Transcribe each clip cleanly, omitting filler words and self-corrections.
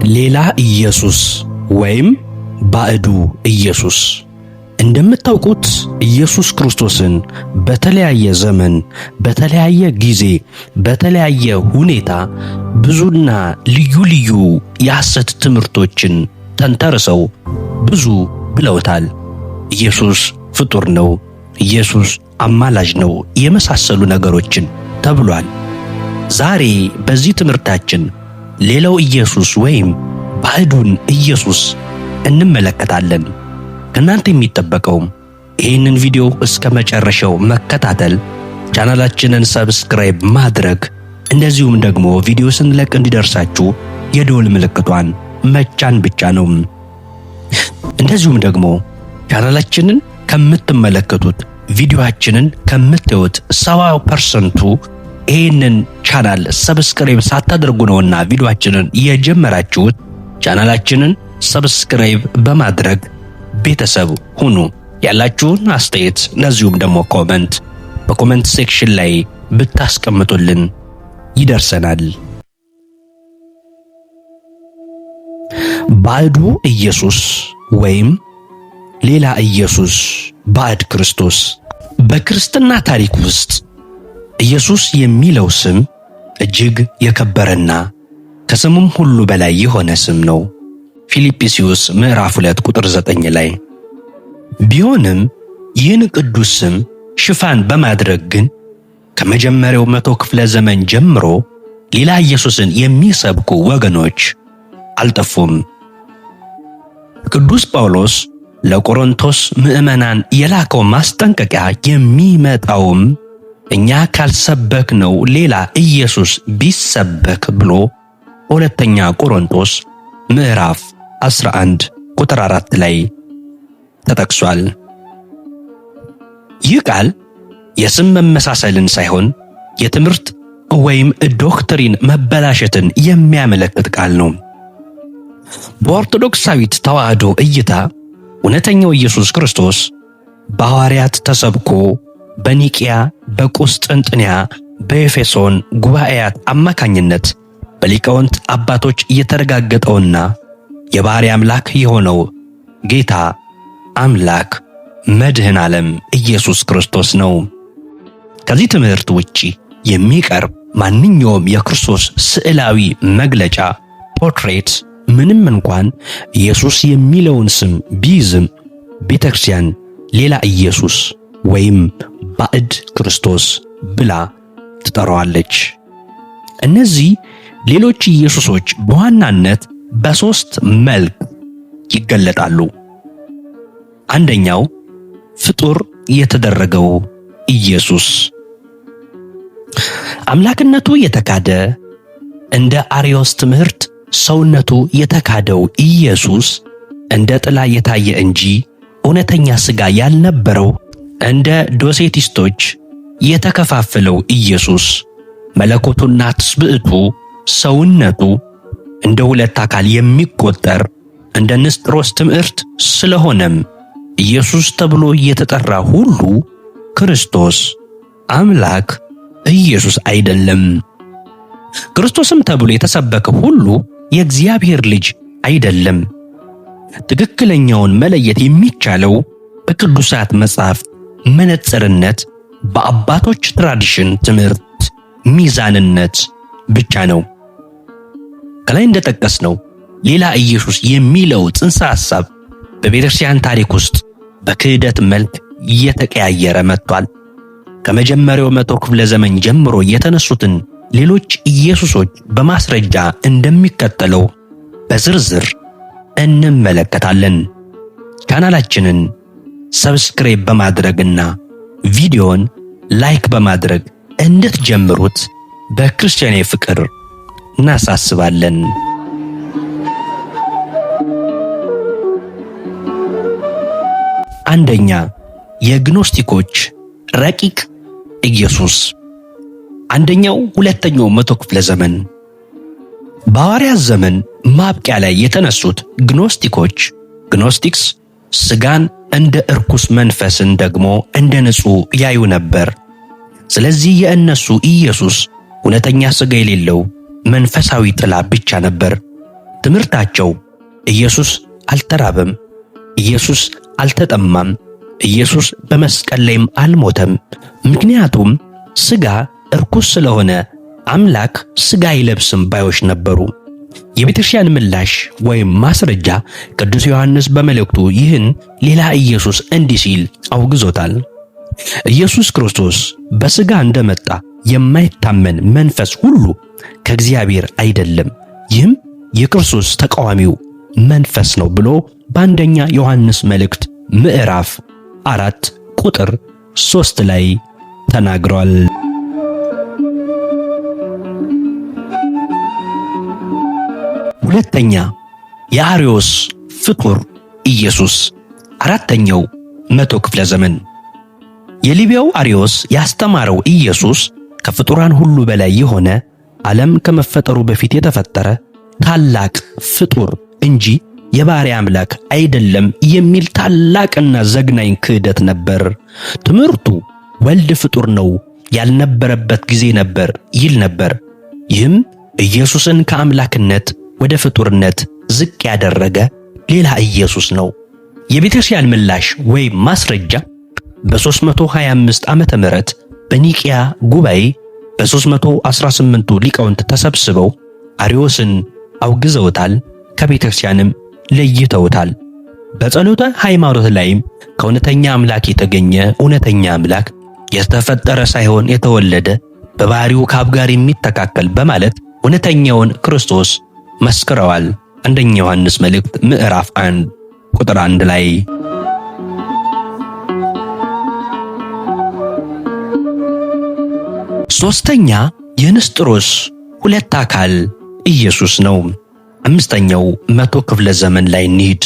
ሌላ ኢየሱስ ወይም ባዕዱ ኢየሱስ። እንደምታውቁት ኢየሱስ ክርስቶስን በተለያየ ዘመን፣ በተለያየ ጊዜ፣ በተለያየ ሁኔታ ብዙና ልዩ ልዩ የሐሰት ትምህርቶችን ተንተርሰው ብዙ ብለውታል። ኢየሱስ ፍጡር ነው፣ ኢየሱስ አማላጅ ነው የመሳሰሉ ነገሮችን ተብሏል። ዛሬ በዚህ ትምህርታችን ሌላው ኢየሱስ ወይም ባዕዱን ኢየሱስ እንመለከታለን። ከናንተ የሚጠበቀው ይህንን ቪዲዮ እስከ መጨረሻው መከታተል፣ ቻናላችንን ሰብስክራይብ ማድረግ፣ እንደዚሁም ደግሞ ቪዲዮ ስንለቅ እንዲደርሳችሁ የደወል ምልክቷን መጫን ብቻ ነው። እንደዚሁም ደግሞ ቻናላችንን ከምትመለከቱት ቪዲዮአችንን ከምታዩት 70% ይህንን ቻናል ሰብስክራይብ ሳታደርጉ ነውና ቪዲዮአችንን የጀመራችሁት። ቻናላችንን ሰብስክራይብ በማድረግ ቤተሰብ ሁኑ። ያላችሁን አስተያየት እንደዚሁም ደግሞ በኮሜንት ሴክሽን ላይ ብታስቀምጡልን ይደርሰናል። ባዕዱ ኢየሱስ ወይም ሌላ ኢየሱስ፣ ባዕድ ክርስቶስ። በክርስትና ታሪክ ውስጥ ኢየሱስ የሚለው ስም እጅግ የከበረና ከስሙም ሁሉ በላይ የሆነ ስም ነው። ፊልጵስዩስ ምዕራፍ 2 ቁጥር 9 ላይ ቢሆንም ይህን ቅዱስ ስም ሽፋን በማድረግ ግን ከመጀመሪያው 100 ክፍለ ዘመን ጀምሮ ሌላ ኢየሱስን የሚሰብኩ ወገኖች አልጠፉም። ቅዱስ ጳውሎስ ለቆሮንቶስ ምዕመናን የላከው ማስጠንቀቂያ የሚመጣውም እኛ ካልሰበክነው ሌላ ኢየሱስ ቢሰበክ ብሎ ሁለተኛ ቆሮንቶስ ምዕራፍ 11 ቁጥር 4 ላይ ተጠቅሷል። ይህ ቃል የስም መመሳሰልን ሳይሆን የትምህርት ወይም ዶክትሪን መበላሸትን የሚያመለክት ቃል ነው። በኦርቶዶክሳዊት ተዋሕዶ እይታ እውነተኛው ኢየሱስ ክርስቶስ በሐዋርያት ተሰብኮ በኒቅያ፣ በቁስጥንጥንያ፣ በኤፌሶን ጉባኤያት አማካኝነት በሊቃውንት አባቶች እየተረጋገጠውና የባሕርይ አምላክ የሆነው ጌታ አምላክ መድኃኔ ዓለም ኢየሱስ ክርስቶስ ነው። ከዚህ ትምህርት ውጪ የሚቀርብ ማንኛውም የክርስቶስ ስዕላዊ መግለጫ ፖርትሬት ምንም እንኳን ኢየሱስ የሚለውን ስም ቢይዝም ቤተክርስቲያን ሌላ ኢየሱስ ወይም ባዕድ ክርስቶስ ብላ ትጠራዋለች። እነዚህ ሌሎች ኢየሱሶች በዋናነት በሦስት መልክ ይገለጣሉ። አንደኛው ፍጡር የተደረገው ኢየሱስ፣ አምላክነቱ የተካደ እንደ አርዮስ ትምህርት ሰውነቱ የተካደው ኢየሱስ እንደ ጥላ የታየ እንጂ እውነተኛ ሥጋ ያልነበረው እንደ ዶሴቲስቶች የተከፋፈለው ኢየሱስ፣ መለኮቱና ትስብዕቱ ሰውነቱ እንደ ሁለት አካል የሚቆጠር እንደ ንስጥሮስ ትምህርት ስለሆነም ኢየሱስ ተብሎ የተጠራ ሁሉ ክርስቶስ አምላክ ኢየሱስ አይደለም። ክርስቶስም ተብሎ የተሰበከ ሁሉ የእግዚአብሔር ልጅ አይደለም። ትክክለኛውን መለየት የሚቻለው በቅዱሳት መጻሕፍት መነጽርነት፣ በአባቶች ትራዲሽን ትምህርት ሚዛንነት ብቻ ነው። ከላይ እንደጠቀስነው ሌላ ኢየሱስ የሚለው ጽንሰ ሐሳብ በቤተክርስቲያን ታሪክ ውስጥ በክህደት መልክ እየተቀያየረ መጥቷል። ከመጀመሪያው 100 ክፍለ ዘመን ጀምሮ የተነሱትን ሌሎች ኢየሱሶች በማስረጃ እንደሚከተለው በዝርዝር እንመለከታለን። ቻናላችንን ሰብስክራይብ በማድረግና ቪዲዮን ላይክ በማድረግ እንድትጀምሩት በክርስቲያናዊ ፍቅር እናሳስባለን። አንደኛ፣ የግኖስቲኮች ረቂቅ ኢየሱስ። አንደኛው ሁለተኛው 100 ክፍለ ዘመን በሐዋርያት ዘመን ማብቂያ ላይ የተነሱት ግኖስቲክስ ሥጋን እንደ እርኩስ መንፈስን ደግሞ እንደ ንጹሕ ያዩ ነበር። ስለዚህ የእነሱ ኢየሱስ እውነተኛ ሥጋ የሌለው መንፈሳዊ ጥላ ብቻ ነበር። ትምህርታቸው ኢየሱስ አልተራበም፣ ኢየሱስ አልተጠማም፣ ኢየሱስ በመስቀል ላይም አልሞተም። ምክንያቱም ሥጋ እርኩስ ስለሆነ አምላክ ሥጋ አይለብስም ባዮች ነበሩ። የቤተክርስቲያን ምላሽ ወይም ማስረጃ ቅዱስ ዮሐንስ በመልእክቱ ይህን ሌላ ኢየሱስ እንዲህ ሲል አውግዞታል። ኢየሱስ ክርስቶስ በሥጋ እንደመጣ የማይታመን መንፈስ ሁሉ ከእግዚአብሔር አይደለም፣ ይህም የክርስቶስ ተቃዋሚው መንፈስ ነው ብሎ በአንደኛ ዮሐንስ መልእክት ምዕራፍ 4 ቁጥር 3 ላይ ተናግሯል። ሁለተኛ የአርዮስ ፍጡር ኢየሱስ፣ አራተኛው መቶ ክፍለ ዘመን። የሊቢያው አርዮስ ያስተማረው ኢየሱስ ከፍጡራን ሁሉ በላይ የሆነ ዓለም ከመፈጠሩ በፊት የተፈጠረ ታላቅ ፍጡር እንጂ የባሕርይ አምላክ አይደለም የሚል ታላቅና ዘግናኝ ክህደት ነበር። ትምህርቱ ወልድ ፍጡር ነው ያልነበረበት ጊዜ ነበር ይል ነበር። ይህም ኢየሱስን ከአምላክነት ወደ ፍጡርነት ዝቅ ያደረገ ሌላ ኢየሱስ ነው። የቤተክርስቲያን ምላሽ ወይም ማስረጃ በ325 ዓመተ ምህረት በኒቅያ ጉባኤ በ318ቱ ሊቃውንት ተሰብስበው አርዮስን አውግዘውታል፣ ከቤተክርስቲያንም ለይተውታል። በጸሎተ ሃይማኖት ላይም ከእውነተኛ አምላክ የተገኘ እውነተኛ አምላክ የተፈጠረ ሳይሆን የተወለደ በባሕሪው ከአብ ጋር የሚተካከል በማለት እውነተኛውን ክርስቶስ መስክረዋል። አንደኛ ዮሐንስ መልእክት ምዕራፍ 1 ቁጥር 1 ላይ። ሶስተኛ የንስጥሮስ ሁለት አካል ኢየሱስ ነው። አምስተኛው መቶ ክፍለ ዘመን ላይ እንሂድ።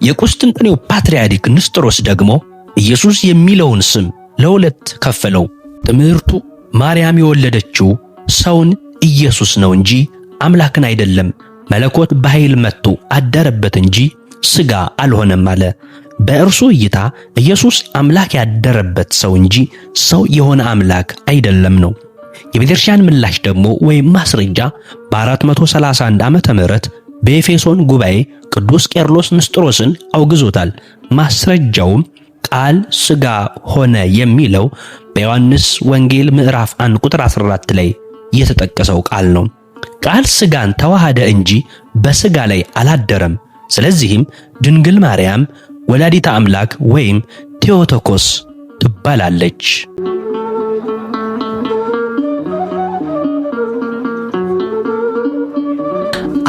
የቁስጥንጥኔው ፓትርያርክ ንስጥሮስ ደግሞ ኢየሱስ የሚለውን ስም ለሁለት ከፈለው። ትምህርቱ ማርያም የወለደችው ሰውን ኢየሱስ ነው እንጂ አምላክን አይደለም። መለኮት በኃይል መጥቶ አደረበት እንጂ ሥጋ አልሆነም አለ። በእርሱ እይታ ኢየሱስ አምላክ ያደረበት ሰው እንጂ ሰው የሆነ አምላክ አይደለም ነው። የቤተክርስቲያን ምላሽ ደግሞ ወይም ማስረጃ በ431 ዓመተ ምህረት በኤፌሶን ጉባኤ ቅዱስ ቄርሎስ ንስጥሮስን አውግዞታል። ማስረጃውም ቃል ሥጋ ሆነ የሚለው በዮሐንስ ወንጌል ምዕራፍ 1 ቁጥር 14 ላይ የተጠቀሰው ቃል ነው። ቃል ሥጋን ተዋሃደ እንጂ በሥጋ ላይ አላደረም። ስለዚህም ድንግል ማርያም ወላዲተ አምላክ ወይም ቴዎቶኮስ ትባላለች።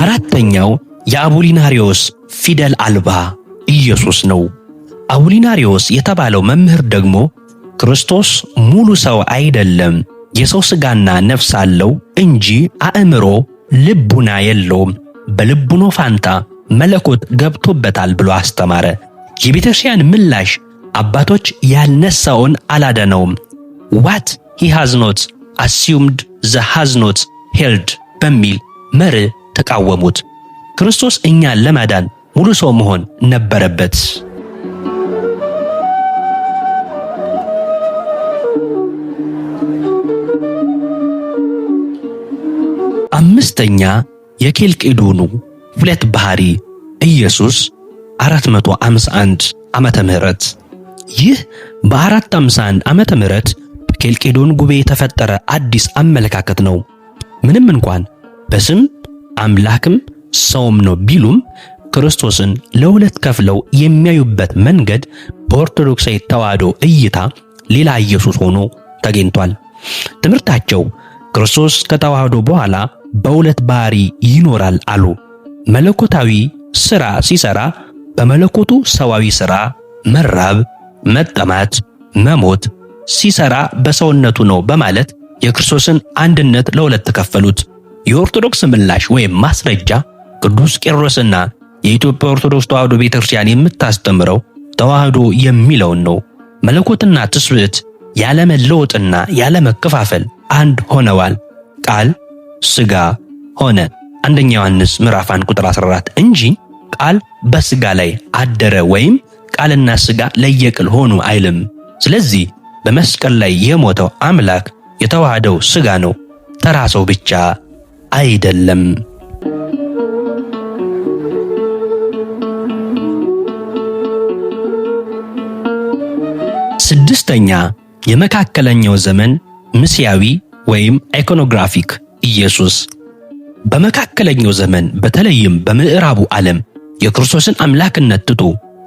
አራተኛው የአቡሊናሪዮስ ፊደል አልባ ኢየሱስ ነው። አቡሊናሪዮስ የተባለው መምህር ደግሞ ክርስቶስ ሙሉ ሰው አይደለም፣ የሰው ሥጋና ነፍስ አለው እንጂ አእምሮ ልቡና የለውም፣ በልቡኖ ፋንታ መለኮት ገብቶበታል ብሎ አስተማረ። የቤተክርስቲያን ምላሽ አባቶች ያልነሳውን አላዳነውም፣ what he has not assumed the has not held በሚል መርህ ተቃወሙት። ክርስቶስ እኛን ለማዳን ሙሉ ሰው መሆን ነበረበት። አምስተኛ የኬልቄዶኑ ሁለት ባህሪ ኢየሱስ 451 ዓመተ ምህረት። ይህ በ451 ዓመተ ምህረት በኬልቄዶን ጉባኤ የተፈጠረ አዲስ አመለካከት ነው። ምንም እንኳን በስም አምላክም ሰውም ነው ቢሉም ክርስቶስን ለሁለት ከፍለው የሚያዩበት መንገድ በኦርቶዶክሳዊ ተዋሕዶ እይታ ሌላ ኢየሱስ ሆኖ ተገኝቷል። ትምህርታቸው ክርስቶስ ከተዋሕዶ በኋላ በሁለት ባህሪ ይኖራል አሉ። መለኮታዊ ሥራ ሲሰራ በመለኮቱ ሰዋዊ ሥራ መራብ፣ መጠማት፣ መሞት ሲሰራ በሰውነቱ ነው በማለት የክርስቶስን አንድነት ለሁለት ከፈሉት። የኦርቶዶክስ ምላሽ ወይም ማስረጃ ቅዱስ ቄርሎስና የኢትዮጵያ ኦርቶዶክስ ተዋሕዶ ቤተክርስቲያን የምታስተምረው ተዋሕዶ የሚለውን ነው። መለኮትና ትስብእት ያለ መለወጥና ያለ መከፋፈል አንድ ሆነዋል። ቃል ሥጋ ሆነ አንደኛ ዮሐንስ ምዕራፍ 1 ቁጥር 14 እንጂ ቃል በሥጋ ላይ አደረ ወይም ቃልና ሥጋ ለየቅል ሆኑ አይልም። ስለዚህ በመስቀል ላይ የሞተው አምላክ የተዋሃደው ሥጋ ነው፣ ተራ ሰው ብቻ አይደለም። 6ኛ የመካከለኛው ዘመን ምስያዊ ወይም አይኮኖግራፊክ ኢየሱስ። በመካከለኛው ዘመን በተለይም በምዕራቡ ዓለም የክርስቶስን አምላክነት ትቶ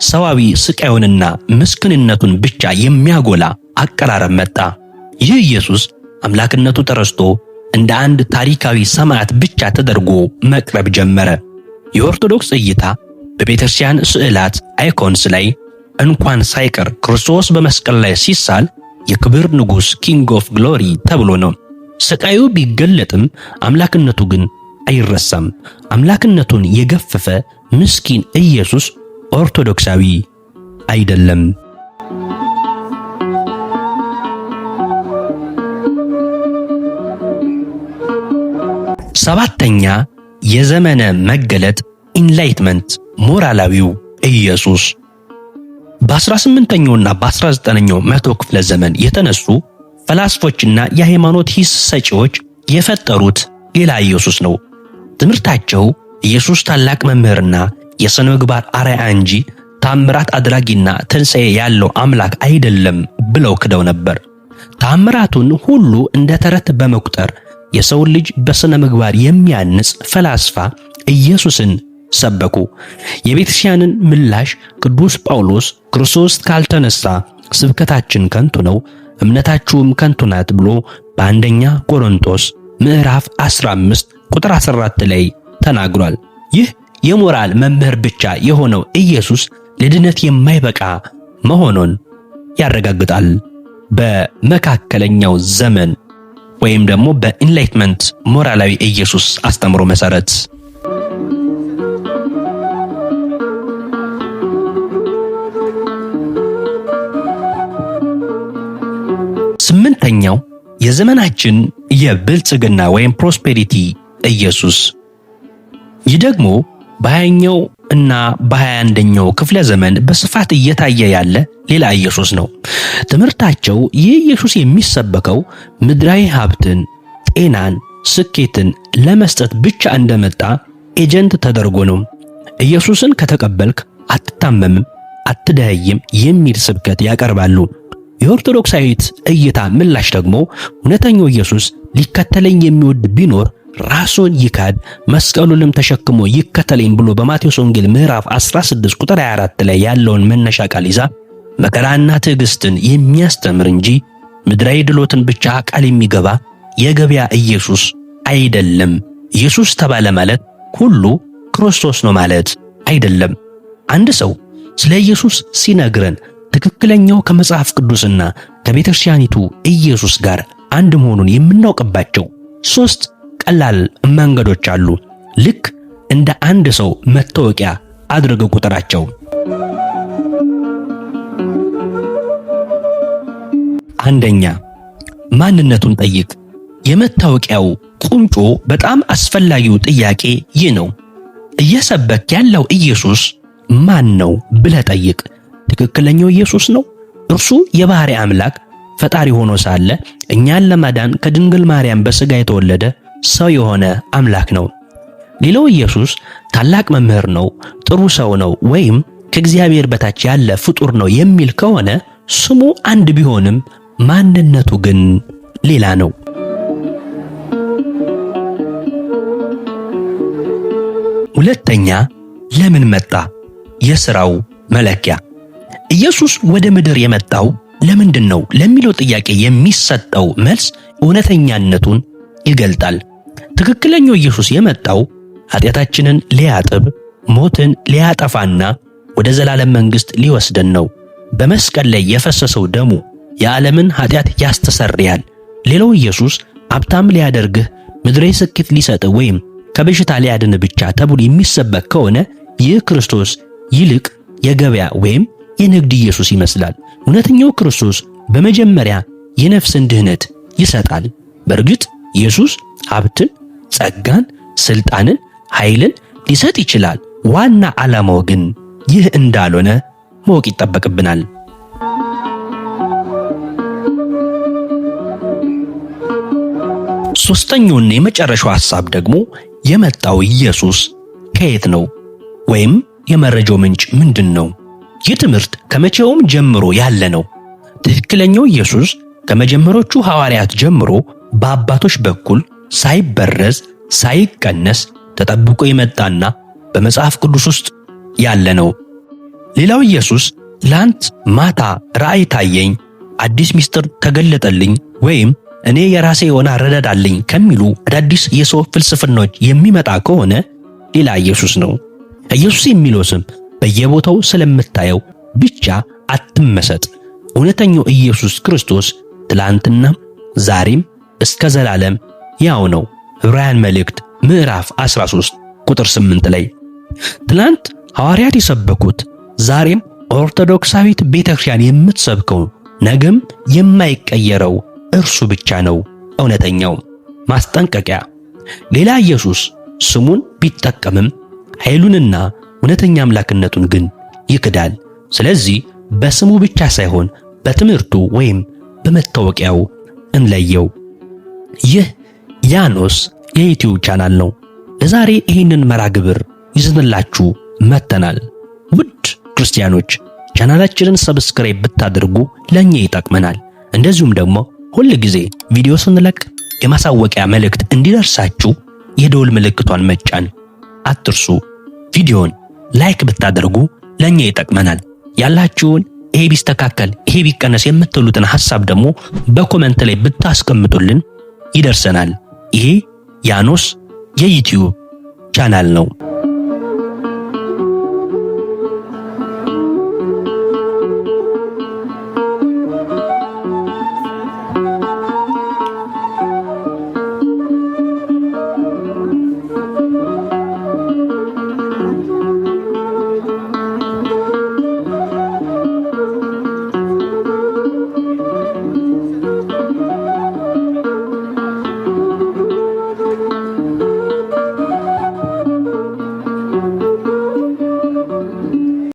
ሰዋዊ ስቃዩንና ምስኪንነቱን ብቻ የሚያጎላ አቀራረብ መጣ። ይህ ኢየሱስ አምላክነቱ ተረስቶ እንደ አንድ ታሪካዊ ሰማዕት ብቻ ተደርጎ መቅረብ ጀመረ። የኦርቶዶክስ እይታ በቤተክርስቲያን ስዕላት አይኮንስ ላይ እንኳን ሳይቀር ክርስቶስ በመስቀል ላይ ሲሳል የክብር ንጉሥ ኪንግ ኦፍ ግሎሪ ተብሎ ነው። ስቃዩ ቢገለጥም አምላክነቱ ግን አይረሳም። አምላክነቱን የገፈፈ ምስኪን ኢየሱስ ኦርቶዶክሳዊ አይደለም። 7ኛ የዘመነ መገለጥ ኢንላይትመንት ሞራላዊው ኢየሱስ። በ18ኛውና በ19ኛው መቶ ክፍለ ዘመን የተነሱ ፈላስፎችና የሃይማኖት ሂስ ሰጪዎች የፈጠሩት ሌላ ኢየሱስ ነው። ትምህርታቸው ኢየሱስ ታላቅ መምህርና የሥነ ምግባር አርአያ እንጂ ታምራት አድራጊና ትንሣኤ ያለው አምላክ አይደለም ብለው ክደው ነበር። ታምራቱን ሁሉ እንደ ተረት በመቁጠር የሰው ልጅ በሥነ ምግባር የሚያንጽ ፈላስፋ ኢየሱስን ሰበኩ። የቤተክርስቲያንን ምላሽ ቅዱስ ጳውሎስ ክርስቶስ ካልተነሳ ስብከታችን ከንቱ ነው፣ እምነታችሁም ከንቱ ናት ብሎ በአንደኛ ቆሮንቶስ ምዕራፍ 15 ቁጥር 14 ላይ ተናግሯል። ይህ የሞራል መምህር ብቻ የሆነው ኢየሱስ ለድነት የማይበቃ መሆኑን ያረጋግጣል። በመካከለኛው ዘመን ወይም ደግሞ በኢንላይትመንት ሞራላዊ ኢየሱስ አስተምሮ መሰረት 8ኛው የዘመናችን የብልጽግና ወይም ፕሮስፔሪቲ ኢየሱስ። ይህ ደግሞ በ20ኛው እና በ21ኛው ክፍለ ዘመን በስፋት እየታየ ያለ ሌላ ኢየሱስ ነው። ትምህርታቸው ይህ ኢየሱስ የሚሰበከው ምድራዊ ሀብትን፣ ጤናን፣ ስኬትን ለመስጠት ብቻ እንደመጣ ኤጀንት ተደርጎ ነው። ኢየሱስን ከተቀበልክ አትታመምም፣ አትደኸይም የሚል ስብከት ያቀርባሉ። የኦርቶዶክሳዊት እይታ ምላሽ ደግሞ እውነተኛው ኢየሱስ ሊከተለኝ የሚወድ ቢኖር ራሱን ይካድ መስቀሉንም ተሸክሞ ይከተለኝ ብሎ በማቴዎስ ወንጌል ምዕራፍ 16 ቁጥር 24 ላይ ያለውን መነሻ ቃል ይዛ መከራና ትዕግስትን የሚያስተምር እንጂ ምድራዊ ድሎትን ብቻ ቃል የሚገባ የገበያ ኢየሱስ አይደለም። ኢየሱስ ተባለ ማለት ሁሉ ክርስቶስ ነው ማለት አይደለም። አንድ ሰው ስለ ኢየሱስ ሲነግረን ትክክለኛው ከመጽሐፍ ቅዱስና ከቤተክርስቲያኒቱ ኢየሱስ ጋር አንድ መሆኑን የምናውቅባቸው 3 ቀላል መንገዶች አሉ። ልክ እንደ አንድ ሰው መታወቂያ አድርገው ቁጥራቸው። አንደኛ፣ ማንነቱን ጠይቅ። የመታወቂያው ቁንጮ በጣም አስፈላጊው ጥያቄ ይህ ነው። እየሰበክ ያለው ኢየሱስ ማን ነው ብለህ ጠይቅ። ትክክለኛው ኢየሱስ ነው? እርሱ የባሕርይ አምላክ ፈጣሪ ሆኖ ሳለ እኛን ለማዳን ከድንግል ማርያም በሥጋ የተወለደ ሰው የሆነ አምላክ ነው። ሌላው ኢየሱስ ታላቅ መምህር ነው፣ ጥሩ ሰው ነው፣ ወይም ከእግዚአብሔር በታች ያለ ፍጡር ነው የሚል ከሆነ ስሙ አንድ ቢሆንም ማንነቱ ግን ሌላ ነው። ሁለተኛ፣ ለምን መጣ? የሥራው መለኪያ። ኢየሱስ ወደ ምድር የመጣው ለምንድን ነው ለሚለው ጥያቄ የሚሰጠው መልስ እውነተኛነቱን ይገልጣል። ትክክለኛው ኢየሱስ የመጣው ኃጢአታችንን ሊያጥብ፣ ሞትን ሊያጠፋና ወደ ዘላለም መንግሥት ሊወስደን ነው። በመስቀል ላይ የፈሰሰው ደሙ የዓለምን ኃጢአት ያስተሰርያል። ሌላው ኢየሱስ ሀብታም ሊያደርግህ፣ ምድራዊ ስኬት ሊሰጥህ ወይም ከበሽታ ሊያድን ብቻ ተብሎ የሚሰበክ ከሆነ ይህ ክርስቶስ ይልቅ የገበያ ወይም የንግድ ኢየሱስ ይመስላል። እውነተኛው ክርስቶስ በመጀመሪያ የነፍስን ድህነት ይሰጣል። በእርግጥ ኢየሱስ ሀብትን፣ ጸጋን፣ ስልጣንን፣ ኃይልን ሊሰጥ ይችላል። ዋና ዓላማው ግን ይህ እንዳልሆነ ማወቅ ይጠበቅብናል። ሶስተኛውና የመጨረሻው ሐሳብ ደግሞ የመጣው ኢየሱስ ከየት ነው ወይም የመረጃው ምንጭ ምንድን ነው? ይህ ትምህርት ከመቼውም ጀምሮ ያለ ነው። ትክክለኛው ኢየሱስ ከመጀመሪያዎቹ ሐዋርያት ጀምሮ በአባቶች በኩል ሳይበረዝ ሳይቀነስ ተጠብቆ የመጣና በመጽሐፍ ቅዱስ ውስጥ ያለ ነው። ሌላው ኢየሱስ ትላንት ማታ ራእይ ታየኝ፣ አዲስ ምስጢር ተገለጠልኝ ወይም እኔ የራሴ የሆነ አረዳድ አለኝ ከሚሉ አዳዲስ የሰው ፍልስፍናዎች የሚመጣ ከሆነ ሌላ ኢየሱስ ነው። ኢየሱስ የሚለው ስም በየቦታው ስለምታየው ብቻ አትመሰጥ። እውነተኛው ኢየሱስ ክርስቶስ ትላንትና ዛሬም እስከ ዘላለም ያው ነው። ዕብራውያን መልእክት ምዕራፍ 13 ቁጥር 8 ላይ ትላንት ሐዋርያት የሰበኩት ዛሬም ኦርቶዶክሳዊት ቤተክርስቲያን የምትሰብከው ነገም የማይቀየረው እርሱ ብቻ ነው እውነተኛው። ማስጠንቀቂያ፣ ሌላ ኢየሱስ ስሙን ቢጠቀምም ኃይሉንና እውነተኛ አምላክነቱን ግን ይክዳል። ስለዚህ በስሙ ብቻ ሳይሆን በትምህርቱ ወይም በመታወቂያው እንለየው። ይህ ያኖስ የዩቲዩብ ቻናል ነው። ለዛሬ ይህንን መርሃ ግብር ይዘንላችሁ መጥተናል። ውድ ክርስቲያኖች ቻናላችንን ሰብስክራይብ ብታደርጉ ለኛ ይጠቅመናል። እንደዚሁም ደግሞ ሁል ጊዜ ቪዲዮ ስንለቅ የማሳወቂያ መልእክት እንዲደርሳችሁ የደውል ምልክቷን መጫን አትርሱ። ቪዲዮን ላይክ ብታደርጉ ለኛ ይጠቅመናል። ያላችሁን ይሄ ቢስተካከል ይሄ ቢቀነስ የምትሉትን ሐሳብ ደግሞ በኮሜንት ላይ ብታስቀምጡልን ይደርሰናል። ይሄ ያኖስ የዩቲዩብ ቻናል ነው።